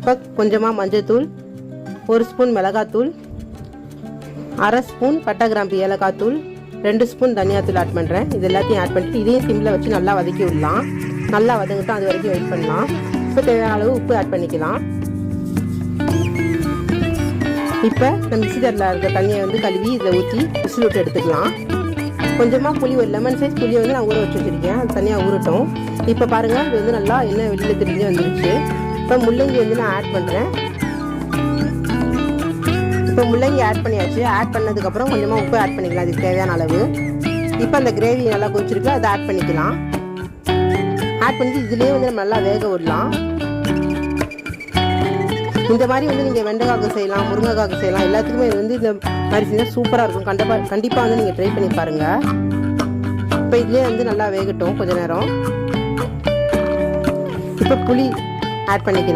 இப்போ கொஞ்சமாக மஞ்சள்தூள், 1 ஸ்பூன் மிளகாத்தூள், அரை ஸ்பூன் பட்டை கிராம்பு ஏலக்காய் தூள், 2 ஸ்பூன் தனியாத்தூள் ஆட் பண்ணுறேன். இது எல்லாத்தையும் ஆட் பண்ணிட்டு இதையும் சிம்மில் வச்சு நல்லா வதக்கி விடலாம். நல்லா வதங்கட்டும், அது வரைக்கும் வெயிட் பண்ணலாம். இப்போ தேவையான அளவு உப்பு ஆட் பண்ணிக்கலாம். இப்போ நம்ம மிக்ஸி ஜாரில் இருக்க தண்ணியை கழுவி இதில் ஊற்றி விசில் விட்டு எடுத்துக்கலாம். கொஞ்சமாக புளி, ஒரு லெமன் சைஸ் புளியை நான் ஊற வச்சு வச்சுருக்கேன். அது தனியாக ஊறட்டும். இப்போ பாருங்கள், இது நல்லா எண்ணெய் வெளியில் திரிஞ்சு வந்துருச்சு. இப்போ முள்ளங்கி நான் ஆட் பண்ணுறேன். இப்போ முள்ளங்கி ஆட் பண்ணியாச்சு. ஆட் பண்ணதுக்கப்புறம் கொஞ்சமாக உப்பு ஆட் பண்ணிக்கலாம், அதுக்கு தேவையான அளவு. இப்போ அந்த கிரேவி நல்லா கொதிச்சிருக்கு, அதை ஆட் பண்ணிக்கலாம். ஆட் பண்ணிட்டு இதுலேயே நம்ம நல்லா வேக விடலாம். இந்த மாதிரி நீங்கள் வெண்டைக்காக்கு செய்யலாம், முருங்கைக்காக்கு செய்யலாம். எல்லாத்துக்குமே இந்த மாதிரி செஞ்சால் சூப்பராக இருக்கும். கண்டிப்பாக நீங்கள் ட்ரை பண்ணி பாருங்கள். இப்போ இதுலேயே நல்லா வேகட்டும் கொஞ்ச நேரம். இப்போ புளி ஆட் பண்ணிக்கலாம்.